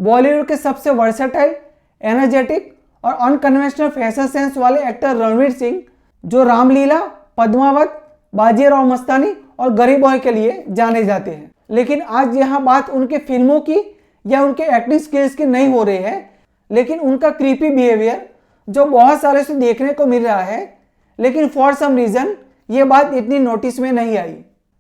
बॉलीवुड के सबसे versatile, energetic और अनकन्वेंशनल फैशन सेंस वाले एक्टर रणवीर सिंह, जो रामलीला, पद्मावत, बाजीराव मस्तानी और गरीब बॉय के लिए जाने जाते हैं। लेकिन आज यहाँ बात उनके फिल्मों की या उनके एक्टिंग स्किल्स की नहीं हो रही है, लेकिन उनका क्रीपी बिहेवियर जो बहुत सालों से देखने को मिल रहा है। लेकिन फॉर सम रीज़न ये बात इतनी नोटिस में नहीं आई।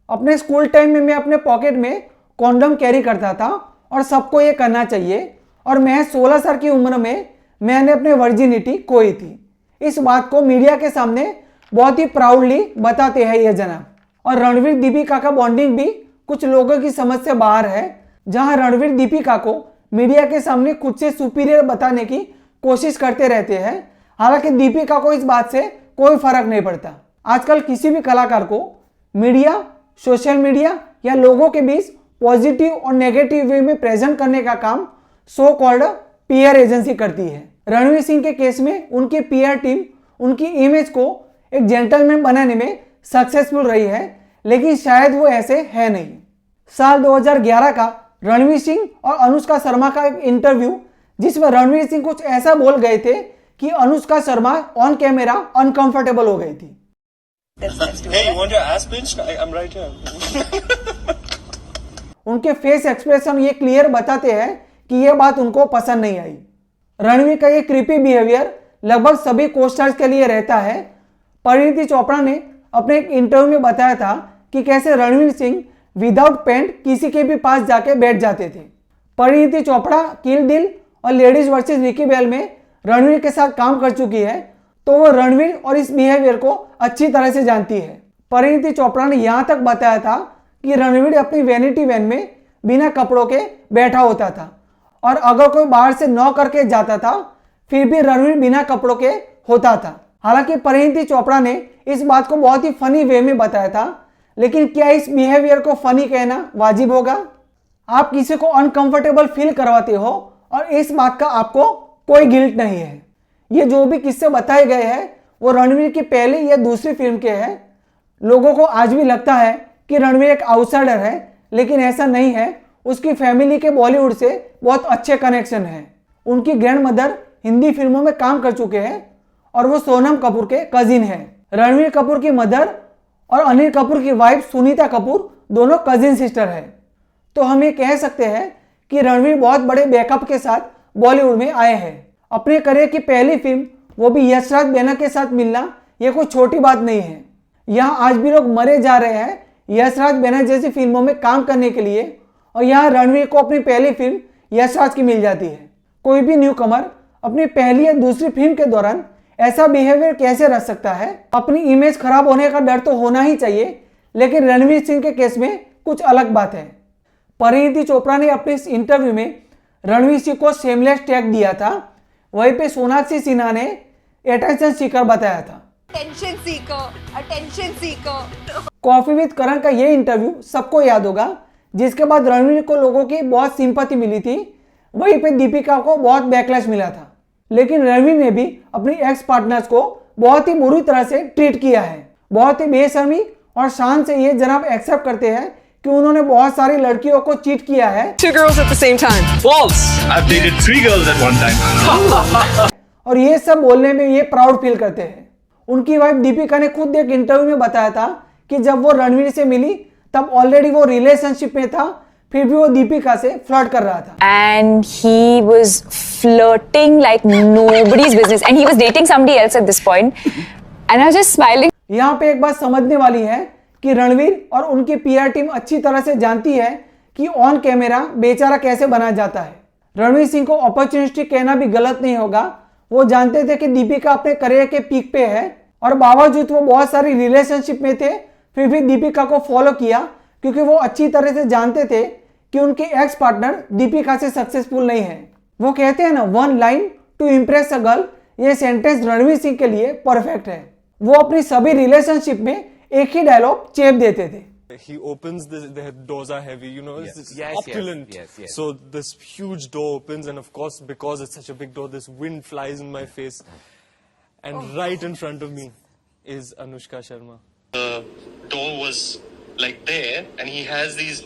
अपने स्कूल टाइम में मैं अपने पॉकेट में कॉन्डम कैरी करता था और सबको ये करना चाहिए, और मैं 16 साल की उम्र में मैंने अपनी वर्जिनिटी खोई थी। इस बात को मीडिया के सामने बहुत ही प्राउडली बताते हैं ये जनाब। और रणवीर दीपिका का बॉन्डिंग भी कुछ लोगों की समझ से बाहर है, जहां रणवीर दीपिका को मीडिया के सामने खुद से सुपीरियर बताने की कोशिश करते रहते हैं। हालांकि दीपिका को इस बात से कोई फर्क नहीं पड़ता। आजकल किसी भी कलाकार को मीडिया, सोशल मीडिया या लोगों के बीच पॉजिटिव और नेगेटिव वे में प्रेजेंट करने का काम सो कॉल्ड पीआर एजेंसी करती है। रणवीर सिंह के केस में उनकी पीआर टीम उनकी इमेज को एक जेंटलमैन बनाने में सक्सेसफुल रही है, लेकिन शायद वो ऐसे है नहीं। साल 2011 का रणवीर सिंह और अनुष्का शर्मा का एक इंटरव्यू, जिसमें रणवीर सिंह कुछ ऐसा बोल गए थे कि Anushka Sharma on camera uncomfortable हो गई थी। Hey, you want your ass pinched? I'm right here. उनके फेस एक्सप्रेशन ये क्लियर बताते हैं कि यह बात उनको पसंद नहीं आई। रणवीर का ये क्रीपी बिहेवियर लगभग सभी कोस्टार्स के लिए रहता है। परिणीति चोपड़ा ने अपने एक इंटरव्यू में बताया था कि कैसे रणवीर सिंह विदाउट पैंट किसी के भी पास जाके बैठ जाते थे। परिणीति चोपड़ा किल दिल और लेडीज वर्सेस विकी बेल में रणवीर के साथ काम कर चुकी है, तो वो रणवीर और इस बिहेवियर को अच्छी तरह से जानती है। परिणीति चोपड़ा ने यहाँ तक बताया था कि रणवीर अपनी वैनिटी वैन में बिना कपड़ों के बैठा होता था, और अगर कोई बाहर से नॉक करके जाता था फिर भी रणवीर बिना कपड़ों के होता था। हालांकि परिणीति चोपड़ा ने इस बात को बहुत ही फनी वे में बताया था, लेकिन क्या इस बिहेवियर को फनी कहना वाजिब होगा? आप किसी को अनकंफर्टेबल फील करवाते हो और इस बात का आपको कोई गिल्ट नहीं है। ये जो भी किस्से बताए गए हैं वो रणवीर की पहली या दूसरी फिल्म के हैं। लोगों को आज भी लगता है कि रणवीर एक आउटसाइडर है, लेकिन ऐसा नहीं है। उसकी फैमिली के बॉलीवुड से बहुत अच्छे कनेक्शन हैं। उनकी ग्रैंड मदर हिंदी फिल्मों में काम कर चुके हैं और वो सोनम कपूर के कजिन हैं। रणवीर कपूर की मदर और अनिल कपूर की वाइफ सुनीता कपूर दोनों कजिन सिस्टर है। तो हम ये कह सकते हैं कि रणवीर बहुत बड़े बैकअप के साथ बॉलीवुड में आए हैं। अपने करियर की पहली फिल्म, वो भी यशराज बैनर के साथ मिलना, ये कोई छोटी बात नहीं है। यहाँ आज भी लोग मरे जा रहे हैं यशराज बैनर जैसी फिल्मों में काम करने के लिए, और यहाँ रणवीर को अपनी पहली फिल्म यशराज की मिल जाती है। कोई भी न्यू कमर अपनी पहली या दूसरी फिल्म के दौरान ऐसा बिहेवियर कैसे रख सकता है? अपनी इमेज खराब होने का डर तो होना ही चाहिए, लेकिन रणवीर सिंह के केस में कुछ अलग बात है। परिणीति चोपड़ा ने अपने इस इंटरव्यू में रणवीर सिंह को शेमलेस टैग दिया था। वहीं पे सोनाक्षी सिन्हा ने अटेंशन सीकर बताया था। Attention seeker. कॉफी विद करण का ये इंटरव्यू सबको याद होगा, जिसके बाद रणवीर को लोगों की बहुत सिंपैथी मिली थी। वहीं पे दीपिका को बहुत बैकलैश मिला था। लेकिन रणवीर ने भी अपनी एक्स पार्टनर्स को बहुत ही बुरी तरह से ट्रीट किया है। बहुत ही बेशर्मी और शान से ये जनाब एक्सेप्ट करते हैं कि उन्होंने बहुत सारी लड़कियों को चीट किया है। 2 girls at the same time. False. I've dated 3 girls at one time. और ये सब बोलने में ये प्राउड फील करते हैं। उनकी वाइफ दीपिका ने खुद एक इंटरव्यू में बताया था कि जब वो रणवीर से मिली तब ऑलरेडी वो रिलेशनशिप में था, फिर भी वो दीपिका से फ्लर्ट कर रहा था। And he was flirting like nobody's business, and he was dating somebody else at this point. And I was just smiling. यहाँ पे एक बात समझने वाली है कि रणवीर और उनकी पीआर टीम अच्छी तरह से जानती है कि ऑन कैमरा बेचारा कैसे बना जाता है। रणवीर सिंह को अपॉर्चुनिस्टिक कहना भी गलत नहीं होगा। वो जानते थे कि दीपिका अपने करियर के पीक पे है, और बावजूद वो बहुत सारी रिलेशनशिप में थे, फिर भी दीपिका को फॉलो किया, क्योंकि वो अच्छी तरह से जानते थे कि उनके एक्स पार्टनर दीपिका से सक्सेसफुल नहीं है। वो कहते हैं ना, one line to impress a girl, ये सेंटेंस रणवीर सिंह के लिए परफेक्ट है। वो अपनी सभी रिलेशनशिप में एक ही डायलॉग चेप देते थे। He opens the doors are heavy, you know, it's Yes, opulent. yes. So this huge door opens, and of course, because it's such a big door, this wind flies in my face. And right in front of me is Anushka Sharma. The door was like there, and he has these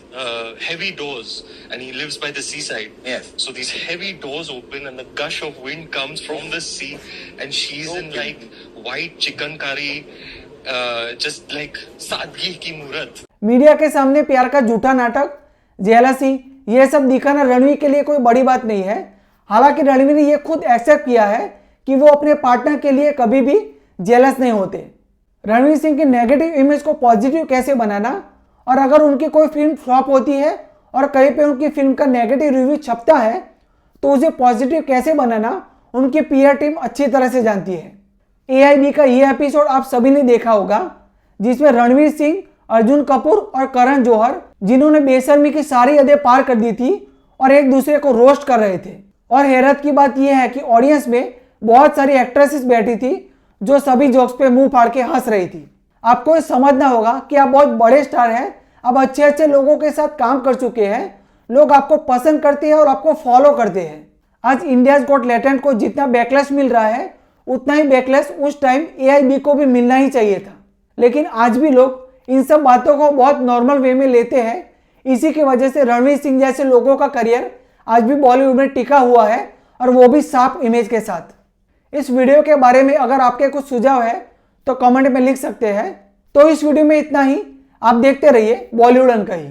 heavy doors, and he lives by the seaside. Yes. So these heavy doors open, and the gush of wind comes from the sea, and she's in like white chicken curry, just like सादगी की मूरत. Media के सामने प्यार का झूठा नाटक, jealousy, ये सब दिखाना रणवीर के लिए कोई बड़ी बात नहीं है। हालांकि रणवीर ने ये खुद एक्सेप्ट किया है कि वो अपने पार्टनर के लिए कभी भी जेलस नहीं होते। रणवीर सिंह की नेगेटिव इमेज को पॉजिटिव कैसे बनाना, और अगर उनकी कोई फिल्म फ्लॉप होती है और कहीं पे उनकी फिल्म का नेगेटिव रिव्यू छपता है तो उसे पॉजिटिव कैसे बनाना उनकी पीआर टीम अच्छी तरह से जानती है। AIB का ये एपिसोड आप सभी ने देखा होगा, जिसमें रणवीर सिंह, अर्जुन कपूर और करण जौहर, जिन्होंने बेशर्मी की सारी हदें पार कर दी थी और एक दूसरे को रोस्ट कर रहे थे। और हैरत की बात यह है कि ऑडियंस में बहुत सारी एक्ट्रेसेस बैठी थी जो सभी जोक्स पे मुंह फाड़ के हंस रही थी। आपको ये समझना होगा कि आप बहुत बड़े स्टार हैं, आप अच्छे अच्छे लोगों के साथ काम कर चुके हैं, लोग आपको पसंद करते हैं और आपको फॉलो करते हैं। आज इंडियाज गॉट टैलेंट को जितना बैकलैश मिल रहा है उतना ही बैकलैश उस टाइम AIB को भी मिलना ही चाहिए था। लेकिन आज भी लोग इन सब बातों को बहुत नॉर्मल वे में लेते हैं। इसी की वजह से रणवीर सिंह जैसे लोगों का करियर आज भी बॉलीवुड में टिका हुआ है, और वो भी साफ इमेज के साथ। इस वीडियो के बारे में अगर आपके कुछ सुझाव है तो कमेंट में लिख सकते हैं। तो इस वीडियो में इतना ही। आप देखते रहिए बॉलीवुड अनकही।